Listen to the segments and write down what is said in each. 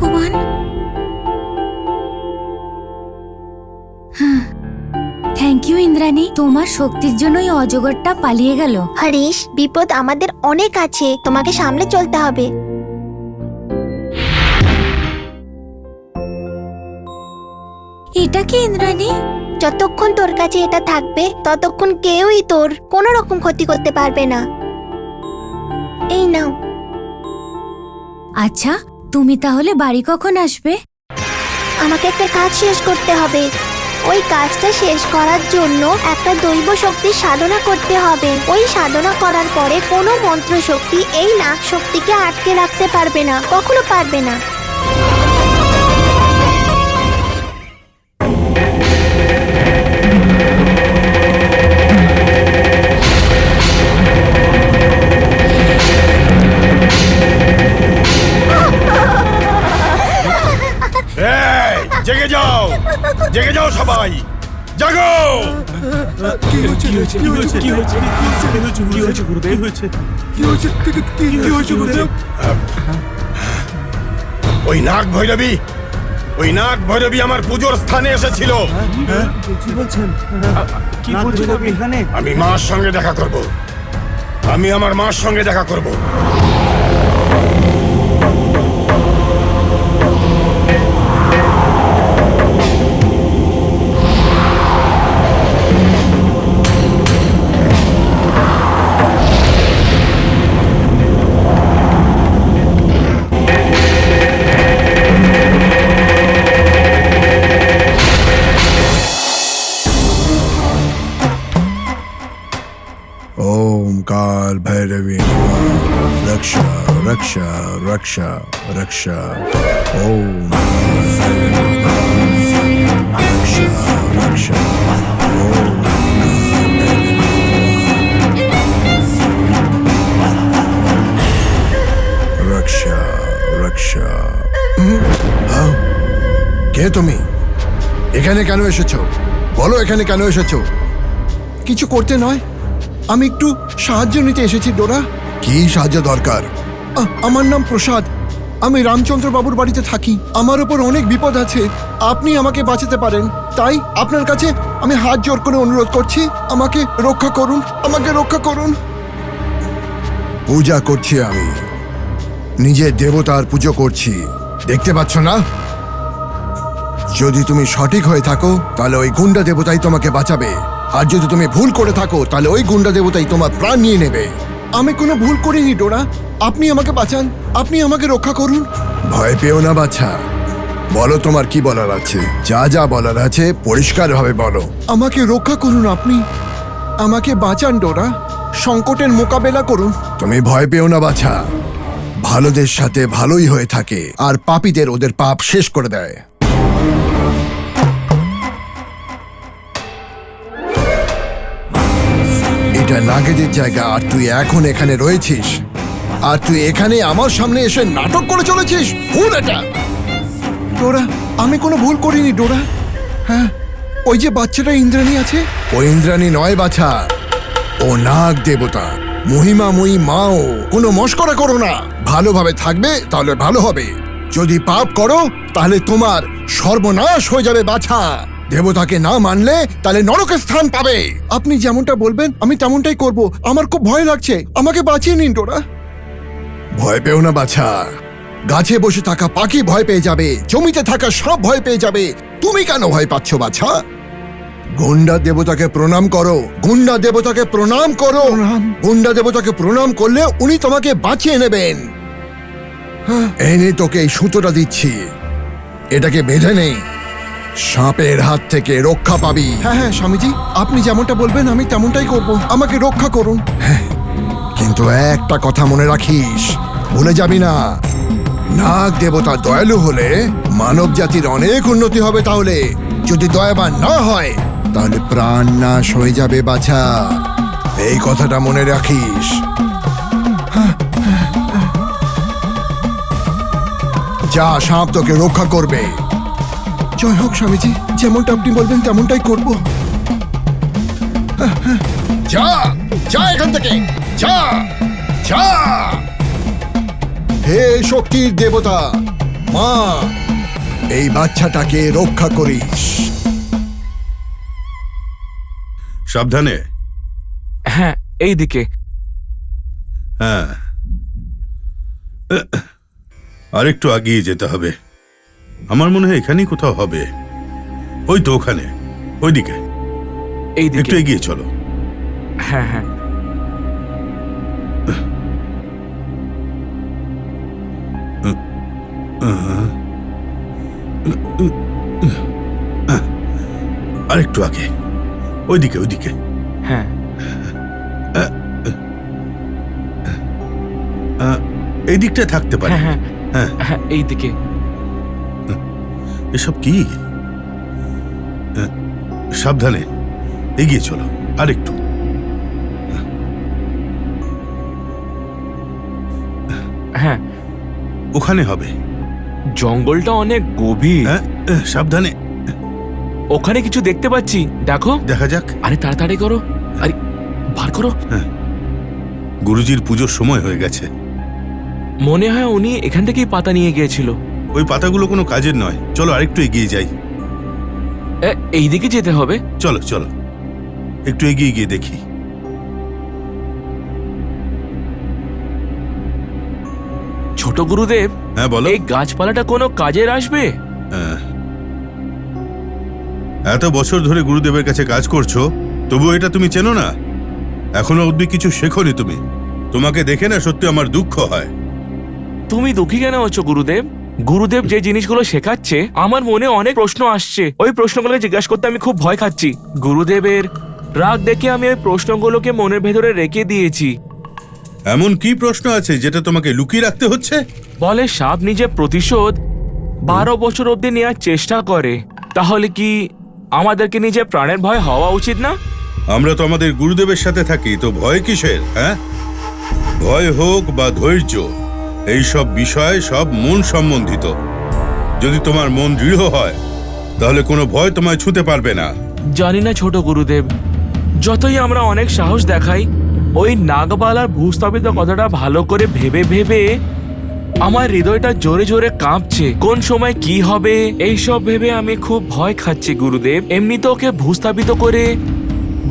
ভগবান। Thank you Indrani, তোমার শক্তির জন্যই অজগরটা পালিয়ে গেল। হরিশ, বিপদ আমাদের অনেক আছে, তোমাকে সামলে চলতে হবে। এটা কি ইন্দ্রাণী? যতক্ষণ তোর কাছে এটা থাকবে ততক্ষণ কেউই তোর কোনো রকম ক্ষতি করতে পারবে না। এই নাও। আচ্ছা, তুমি তাহলে বাড়ি কখন আসবে? আমাকে একটা কাজ শেষ করতে হবে। ওই কাজটা শেষ করার জন্য একটা দৈব শক্তির সাধনা করতে হবে। ওই সাধনা করার পরে কোনো মন্ত্র শক্তি এই নাগ শক্তিকে আটকে রাখতে পারবে না, কখনো পারবে না। জেগে যাও, জেগে যাও সবাই, জাগো। ওই নাগ ভৈরবী, ওই নাগ ভৈরবী আমার পুজোর স্থানে এসেছিল। কি বলছেন? কি বলছেন আপনি এখানে? আমি মার সঙ্গে দেখা করব, আমি আমার মার সঙ্গে দেখা করব। काल भैरवी रक्षा रक्षा रक्षा रक्षा। ओम रक्षा रक्षा। ओम रक्षा रक्षा। কে তুমি? এখানে কেন এসেছো? বলো এখানে কেন এসেছো? কিছু করতে নয়, আমি একটু সাহায্য নিতে এসেছি ডোরা। কি সাহায্য দরকার? আমার নাম প্রসাদ, আমি রামচন্দ্র বাবুর বাড়িতে থাকি। আমার উপর অনেক বিপদ আছে, আপনি আমাকে বাঁচাতে পারেন। তাই আপনার কাছে আমি হাত জোর করে অনুরোধ করছি, আমাকে রক্ষা করুন, আমাকে রক্ষা করুন। পূজা করছি আমি, নিজের দেবতার পুজো করছি, দেখতে পাচ্ছ না? যদি তুমি সঠিক হয়ে থাকো তাহলে ওই গুন্ডা দেবতাই তোমাকে বাঁচাবে, আর যদি তুমি ভুল করে থাকো তাহলে ওই গুন্ডা দেবতাই তোমার প্রাণ নিয়ে নেবে। আমি কোনো ভুল করিনি ডোরা, আপনি আমাকে বাঁচান, আপনি আমাকে রক্ষা করুন। ভয় পেও না বাছা, বলো তোমার কি বলার আছে, যা যা বলার আছে পরিষ্কার ভাবে বলো। আমাকে রক্ষা করুন, আপনি আমাকে বাঁচান ডোরা, সংকটের মোকাবেলা করুন। তুমি ভয় পেও না বাছা, ভালোদের সাথে ভালোই হয়ে থাকে আর পাপীদের ওদের পাপ শেষ করে দেয়। এটা নাগেদের জায়গা আর তুই এখন এখানে রয়েছিস, আর তুই এখানে আমার সামনে এসে নাটক করে চলেছিস। ভুল এটা ডোরা, আমি কোনো ভুল করিনি ডোরা। হ্যাঁ, ওই যে বাচ্চাটা ইন্দ্রাণী আছে, ও ইন্দ্রাণী নয় বাছা, ও নাগ দেবতা, মহিমাময়ী মাও। কোনো মস্করা করো না, ভালোভাবে থাকবে তাহলে ভালো হবে, যদি পাপ করো তাহলে তোমার সর্বনাশ হয়ে যাবে বাছা। দেবতাকে না মানলে তাহলে নরকে স্থান পাবে। আপনি যেমনটা বলবেন আমি তেমনটাই করব। আমার খুব ভয় লাগছে, আমাকে বাঁচিয়ে নিন ডোরা। ভয় পেও না বাছা, গাছে বসে থাকা পাখি ভয় পেয়ে যাবে, জমিতে থাকা সব ভয় পেয়ে যাবে, তুমি কেন ভয় পাচ্ছ বাছা? গুন্ডা দেবতাকে প্রণাম করো, গুন্ডা দেবতাকে প্রণাম করো, গুন্ডা দেবতাকে প্রণাম করলে উনি তোমাকে বাঁচিয়ে নেবেন। এই নে তোকে এই সুতোটা দিচ্ছি, এটাকে বেঁধে নেই, সাপের হাত থেকে রক্ষা পাবি। হ্যাঁ হ্যাঁ স্বামীজি, আপনি যেমনটা বলবেন আমি তেমনটাই করব, আমাকে রক্ষা করুন। কিন্তু একটা কথা মনে রাখিস, ভুলে যাবি না, নাগ দেবতা দয়ালু হলে মানব জাতির অনেক উন্নতি হবে। তাহলে যদি দয়াবান না হয় তাহলে প্রাণ নাশ হয়ে যাবে বাছা, এই কথাটা মনে রাখিস। যা, সাপ তোকে রক্ষা করবে। জয় হোক স্বামীজি, যেমনটা আপনি বলবেন তেমনটাই করব। যা যা এখান থেকে, যা যা। হে শক্তির দেবতা, মা, এই বাচ্চাটাকে রক্ষা করিস। সাবধানে। হ্যাঁ, এই দিকে। হ্যাঁ, আরেকটু এগিয়ে যেতে হবে। আমার মনে হয় এখানেই কোথাও হবে। ওই তো ওখানে, ওইদিকে। এই একটু দিকে। এগিয়ে চলো। হ্যাঁ হ্যাঁ। আরেকটু আগে, ওইদিকে ওইদিকে। হ্যাঁ এই দিকটা থাকতে পারে। হ্যাঁ হ্যাঁ, হ্যাঁ, এই দিকে। এসব কি? সাবধানে এগিয়ে চলো, আরেকটু। হ্যাঁ, ওখানে হবে। জঙ্গলটা অনেক গভীর। হ্যাঁ, সাবধানে। ওখানে কিছু দেখতে পাচ্ছি, দেখো। দেখা যাক। আরে তাড়াতাড়ি করো, আরে বার করো। গুরুজির পুজোর সময় হয়ে গেছে। মনে হয় উনি এখান থেকেই পাতা নিয়ে গিয়েছিল। ওই পাতাগুলো কোনো কাজের নয়। চলো আরেকটু এগিয়ে যাই। এই দিকে যেতে হবে। চলো চলো, একটু এগিয়ে গিয়ে দেখি। ছোট গুরুদেব, হ্যাঁ বলো। এই গাছপালাটা কোনো কাজের আসবে? এত বছর ধরে গুরুদেবের কাছে কাজ করছো, তবু এটা তুমি চেনো না? এখনো অবধি কিছু শেখোনি তুমি। তোমাকে দেখে না সত্যি আমার দুঃখ হয়। তুমি দুঃখী কেন হচ্ছ গুরুদেব? গুরুদেব যে জিনিসগুলো শেখাচ্ছে, আমার মনে অনেক প্রশ্ন আসছে। ওই প্রশ্নগুলোকে জিজ্ঞাসা করতে আমি খুব ভয় খাচ্ছি। গুরুদেবের রাগ দেখে আমি ওই প্রশ্নগুলোকে মনের ভেতরে রেখে দিয়েছি। এমন কি প্রশ্ন আছে যেটা তোমাকে লুকিয়ে রাখতে হচ্ছে? বলে সাপ নিজে প্রতিশোধ 12 বছর অবধি নেওয়ার চেষ্টা করে। তাহলে কি আমাদেরকে নিজে প্রাণের ভয় হওয়া উচিত না? আমরা তো আমাদের গুরুদেবের সাথে থাকি, তো ভয় কিসের? হ্যাঁ, ভয় হোক বা ধৈর্য, এই সব বিষয় সব মন সম্বন্ধিত। যদি তোমার মন দৃঢ় হয়, তাহলে কোনো ভয় তোমায় ছুঁতে পারবে না। জানি না ছোট গুরুদেব, যতই আমরা অনেক সাহস দেখাই, ওই নাগবালার ভূস্থাপিত কথাটা ভালো করে ভেবে ভেবে আমার হৃদয়টা জোরে জোরে কাঁপছে। কোন সময় কি হবে এইসব ভেবে আমি খুব ভয় খাচ্ছি গুরুদেব। এমনি তো ওকে ভূস্থাপিত করে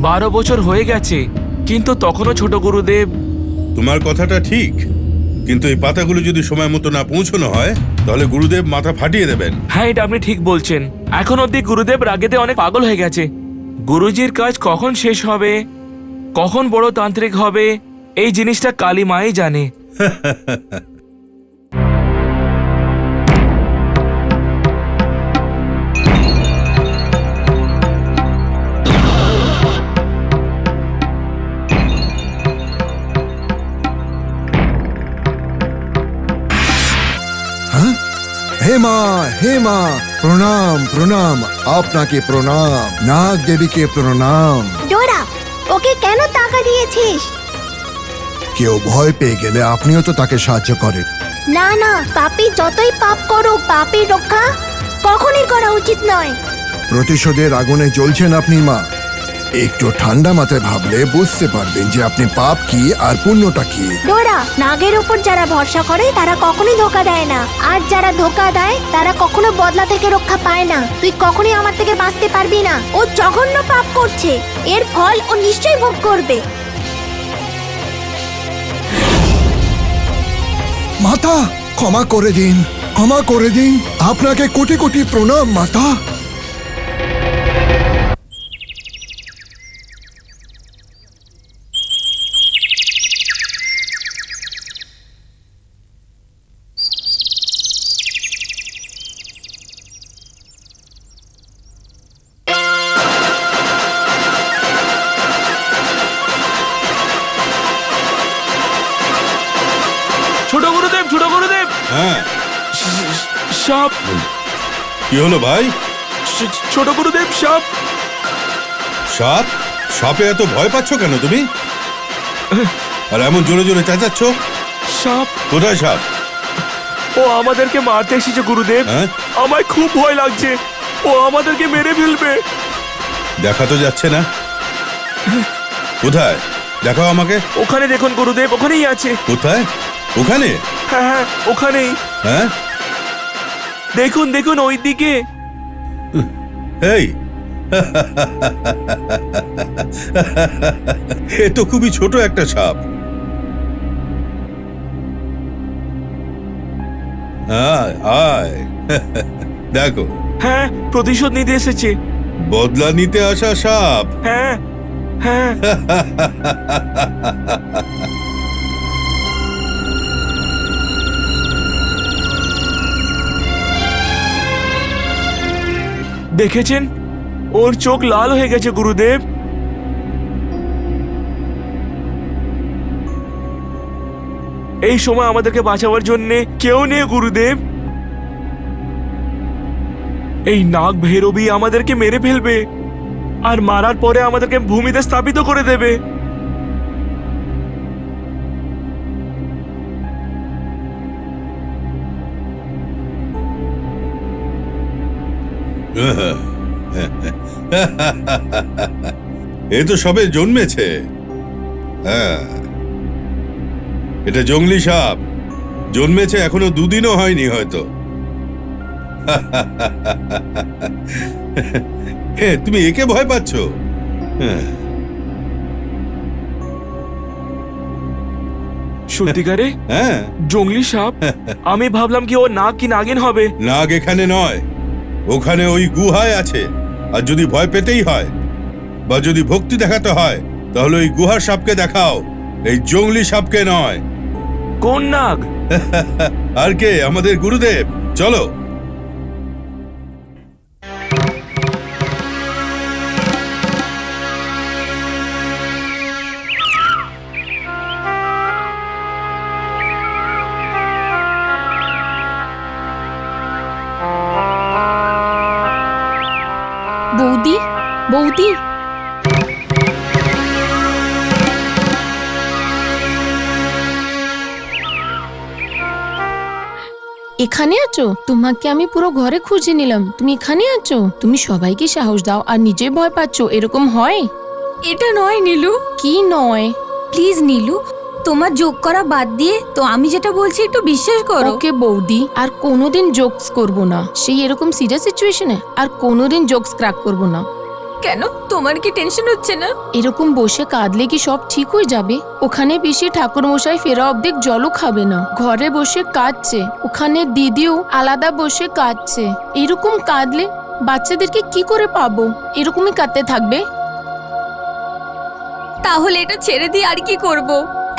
12 বছর হয়ে গেছে, কিন্তু তখনও ছোট গুরুদেব। তোমার কথাটা ঠিক, কিন্তু এই পাতাগুলো যদি সময় মতো না পৌঁছানো হয়, তাহলে গুরুদেব মাথা ফাটিয়ে দেবেন। হ্যাঁ, এটা আপনি ঠিক বলছেন। এখন অব্দি গুরুদেব রাগেতে অনেক পাগল হয়ে গেছে। গুরুজির কাজ কখন শেষ হবে, কখন বড় তান্ত্রিক হবে, এই জিনিসটা কালী মাই জানে। হে মা, প্রণাম প্রণাম, আপনাকে প্রণাম, নাগ দেবীকে প্রণাম। ডোরা, ওকে কেন টাকা দিয়েছিস? কেউ ভয় পেয়ে গেলে আপনিও তো তাকে সাহায্য করেন। না না, পাপী যতই পাপ করুক, পাপীর রক্ষা কখনই করা উচিত নয়। প্রতিশোধের আগুনে জ্বলছেন আপনি মা। একটু ঠান্ডা মাথায় ভাবলে বুঝতে পারবেন যে আপনি পাপ কি আর পুণ্যটা কি। ডোরা, নাগের উপর যারা ভরসা করে তারা কখনোই ধোকা দেয় না, আর যারা ধোকা দেয় তারা কখনো বদলা থেকে রক্ষা পায় না। তুই কখনোই আমার থেকে বাঁচতে পারবি না। ও জঘন্য পাপ করছে, এর ফল ও নিশ্চয়ই ভোগ করবে। মাতা, ক্ষমা করে দিন, ক্ষমা করে দিন, আপনাকে কোটি কোটি প্রণাম মাতা। ছোট গুরুদেব, ছোট গুরুদেব, হ্যাঁ, সাপ। কি হলো ভাই? ছোট গুরুদেব, সাপ। সাপ? সাপে এত ভয় পাচ্ছ কেন তুমি? আর এমন জোরে জোরে চেঁচাচ্ছ? সাপ। কোথায় সাপ? ও আমাদেরকে মারতে এসেছে গুরুদেব। হ্যাঁ? আমায় খুব ভয় লাগছে, ও আমাদেরকে মেরে ফেলবে। দেখা তো যাচ্ছে না। কোথায়? দেখাও আমাকে। ওখানে দেখুন গুরুদেব, ওখানেই আছে। কোথায়? ওখানে? হ্যাঁ হ্যাঁ, ওখানেই। হ্যাঁ, দেখুন দেখুন ওই দিকে। এই এ তো খুবই ছোট একটা সাপ। আয় আয় দেখো, হ্যাঁ, প্রতিশোধ নিতে এসেছে। বদলা নিতে আসা সাপ। হ্যাঁ হ্যাঁ। দেখেছেন, ওর চোখ লাল হয়ে গেছে গুরুদেব। এই সময় আমাদেরকে বাঁচাবার জন্য কেউ নেই গুরুদেব। এই নাগ ভৈরবী আমাদেরকে মেরে ফেলবে আর মারার পরে আমাদেরকে ভূমিতে স্থাপিত করে দেবে। এ তো সবে জন্মেছে। হ্যাঁ, এটা জংলি সাপ। জন্মেছে এখনো 2 দিনও হয়নি হয়তো। তুমি একে ভয় পাচ্ছ? সত্যিকারে? হ্যাঁ, জংলি সাপ? আমি ভাবলাম কি ও নাগ কি নাগিন হবে। নাগ এখানে নয়, ওখানে ওই গুহায় আছে। আর যদি ভয় পেতেই হয় বা যদি ভক্তি দেখাতে হয় তাহলে ওই গুহার সাপকে দেখাও, এই জংলি সাপকে নয়। কোন নাগ? আর কে? আমাদের গুরুদেব। চলো। বৌদি, বৌদি, এখানে আছো? তোমাকে আমি পুরো ঘরে খুঁজে নিলাম, তুমি এখানে আছো? তুমি সবাইকে সাহস দাও আর নিজে ভয় পাচ্ছ, এরকম হয়? এটা নয় নীলু। কি নয়? প্লিজ নীলু, তোমার যোগ করা বাদ দিয়ে তো আমি যেটা বলছি একটু বিশ্বাস করো। ওকে বৌদি, আর কোনোদিন জোকস করব না। সেই এরকম সিরিয়াস সিচুয়েশনে আর কোনোদিন জোকস ক্র্যাক করব না। কেন, তোমার কি টেনশন হচ্ছে না? এরকম বসে কাঁদলে কি সব ঠিক হয়ে যাবে? ওখানে বেশি ঠাকুর মশাই ফেরা অবধি জলও খাবে না, ঘরে বসে কাঁদছে। ওখানে দিদিও আলাদা বসে কাঁদছে। এরকম কাঁদলে বাচ্চাদেরকে কি করে পাবো? এরকমই কাঁদতে থাকবে? তাহলে এটা ছেড়ে দিয়ে আর কি করব?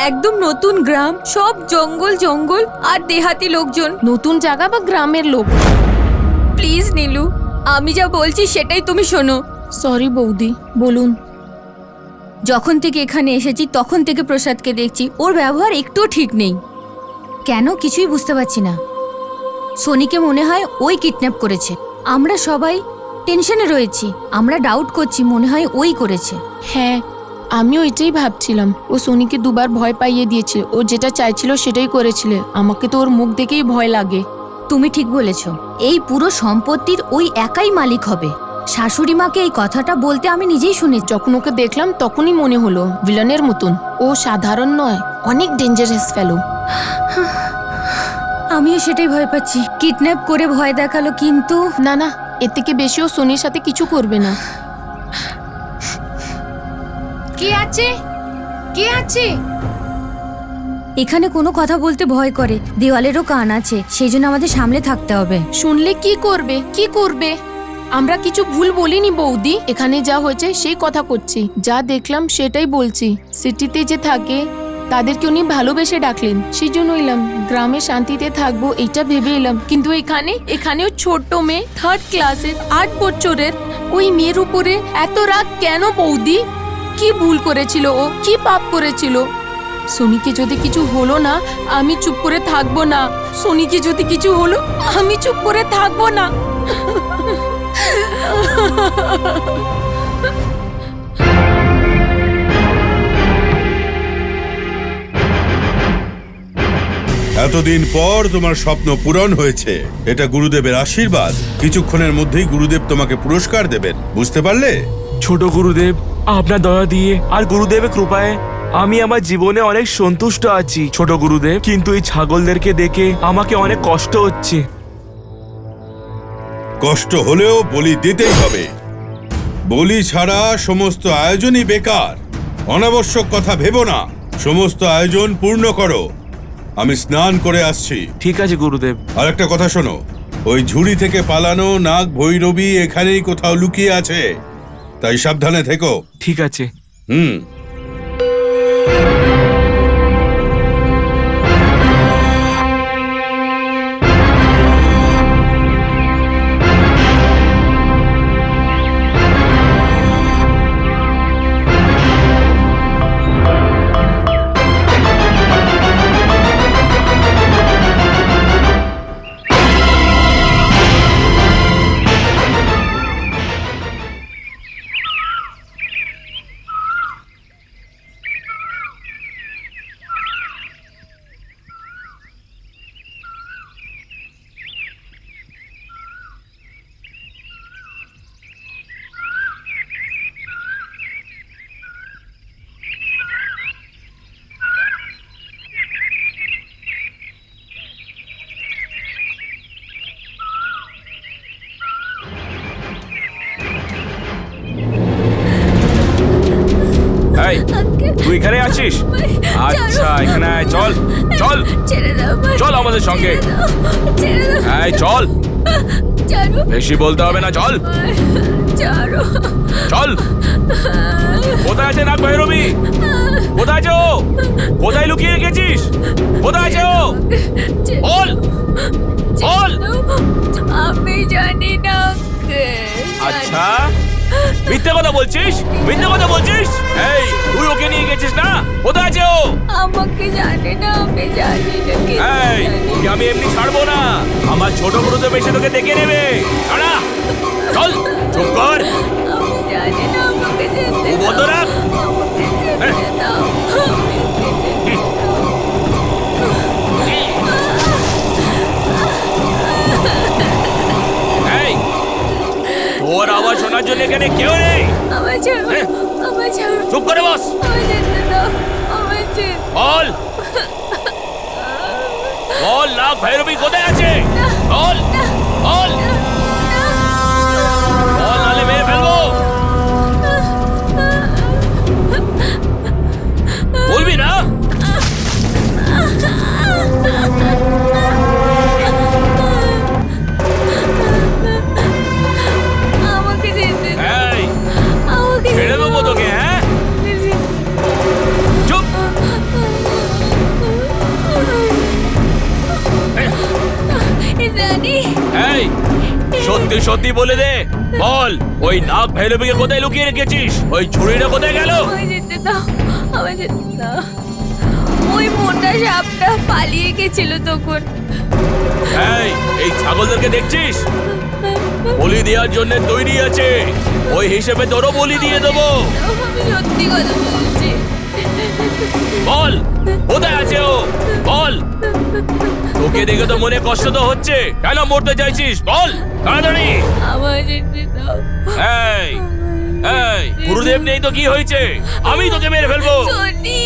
একদম নতুন গ্রাম, সব জঙ্গল জঙ্গল আর দেহাতি লোকজন। নতুন জায়গা বা গ্রামের লোক? প্লিজ নীলু, আমি যা বলছি সেটাই তুমি শোনো। সরি বৌদি, বলুন। যখন থেকে এখানে এসেছি তখন থেকে প্রসাদকে দেখছি, ওর ব্যবহার একটুও ঠিক নেই। কেন কিছুই বুঝতে পারছি না। সোনিকে মনে হয় ওই কিডন্যাপ করেছে। আমরা সবাই টেনশনে রয়েছি, আমরা ডাউট করছি মনে হয় ওই করেছে। হ্যাঁ, আমিও এটাই ভাবছিলাম। ও সোনিকে 2 বার ভয় পাইয়ে দিয়েছিল, ও যেটা চাইছিল সেটাই করেছিল। আমাকে তো ওর মুখ দেখেই ভয় লাগে। তুমি ঠিক বলেছ, এই পুরো সম্পত্তির ওই একাই মালিক হবে। শাশুড়ি মাকে এই কথাটা বলতে আমি নিজেই শুনেছি। যখন ওকে দেখলাম তখনই মনে হলো ভিলেনের মতন। ও সাধারণ নয়, অনেক ডেঞ্জারাস ফেলো। আমিও সেটাই ভয় পাচ্ছি। কিডন্যাপ করে ভয় দেখালো, কিন্তু না না, এর থেকে বেশিও সোনির সাথে কিছু করবে না। কে আছে? কে আছে? এখানে কোনো কথা বলতে ভয় করে। দেওয়ালেরও কান আছে, সেই জন্য আমাদের সামলে থাকতে হবে। শুনলে কি করবে? কি করবে? আমরা কিছু ভুল বলিনি বৌদি, এখানে যা হয়েছে সেই কথা করছি। যা দেখলাম সেটাই বলছি। সিটিতে যে থাকে তাদেরকে উনি ভালোবেসে ডাকলেন, সেই জন্য এলাম। গ্রামে শান্তিতে থাকবো এইটা ভেবে এলাম, কিন্তু এখানেও ছোট্ট মেয়ে 3rd ক্লাসের 8 বছরের, ওই মেয়ের উপরে এত রাগ কেন বৌদি? কি ভুল করেছিল ও? কি পাপ করেছিল? সোনিকে যদি কিছু হলো না আমি চুপ করে থাকবো না। সোনিকে যদি কিছু হলো আমি চুপ করে থাকবো না। এতদিন পর তোমার স্বপ্ন পূরণ হয়েছে, এটা গুরুদেবের আশীর্বাদ। কিছুক্ষণের মধ্যেই গুরুদেব তোমাকে পুরস্কার দেবেন, বুঝতে পারলে? ছোট গুরুদেব, আপনার দয়া দিয়ে আর গুরুদেবের কৃপায় আমি আমার জীবনে অনেক সন্তুষ্ট আছি ছোট গুরুদেব। কিন্তু এই ছাগলদেরকে দেখে আমাকে অনেক কষ্ট হচ্ছে। কষ্ট হলেও বলি দিতেই হবে। বলি ছাড়া সমস্ত আয়োজনই বেকার। অনাবশ্যক কথা ভেবো না, সমস্ত আয়োজন পূর্ণ করো। আমি স্নান করে আসছি। ঠিক আছে গুরুদেব। আর একটা কথা শোনো, ওই ঝুড়ি থেকে পালানো নাগ ভৈরবী এখানেই কোথাও লুকিয়ে আছে, তাই সাবধানে থেকো। ঠিক আছে। হুম। এই, তুই এখানে আছিস? আচ্ছা, এখানে আয়, চল চল ছেড়ে দাও আমায়। চল আমাদের সঙ্গে। ছেড়ে দাও, এই চল, ছাড়ো বেশি বলতে হবে না, চল আমায়, ছাড়ো। চল। কোথায় আছে নাগ ভৈরবী? কোথায় আছে ও? কোথায় লুকিয়ে রেখেছিস? কোথায় আছে ও? বল বল। আমি জানি না। আচ্ছা, মিথ্যে কথা বলছিস? মিথ্যে কথা বলছিস? এই, তুই ওকে নিয়ে গেছিস না? কোথায় আছে ও? আমাকে জানি না, আমি জানি না। এই, ওকে আমি এমনি ছাড়বো না। আমার ছোট গুরুদেব এসে তোকে দেখে নেবে। দাঁড়া, চল, চুপ কর। আমি জানি না, আমাকে যেতে ও বন্ধ রাখ। যেতে দাও। এই, তোর আওয়াজ শোনার জন্য এখানে কেউ নেই। আমায় ছাড়ো, হ্যাঁ? আমায় ছাড়ো। চুপ করে বস। আমায় যেতে দাও, আমায় যেতে বল বল, নাগ ভৈরবী কোথায় আছে? বল বল বল, নালে মেরে ফেলবো। বলবি না? আমাকে যেতে দাও, এই, আমাকে ছেড়ে দেবো তোকে, হ্যাঁ? চুপ। জানি। এই, সত্যি সত্যি বলে দে। বল, ওই নাগ ভৈরবীকে কোথায় লুকিয়ে রেখেছিস? ওই ছুরিটা কোথায় গেল? আমায় যেতে দাও, আমায় যেতে দাও। ওই মোটা সাপটা পালিয়ে গেছিল তখন। এই ছাগলদেরকে দেখছিস? বলি দেওয়ার জন্য তৈরি আছে। ওই হিসেবে তোরও বলি দিয়ে দেবো। আমি সত্যি কথা বলছি। বল, কোথায় আছে ও? বল। তোকে দেখে তো মনে কষ্ট তো হচ্ছে। কেন মরতে চাইছিস? বল তাড়াতাড়ি। আমায় যেতে দাও। এই এই, গুরুদেব নেই তো কি হয়েছে? আমি তোকে মেরে ফেলবো। সনি।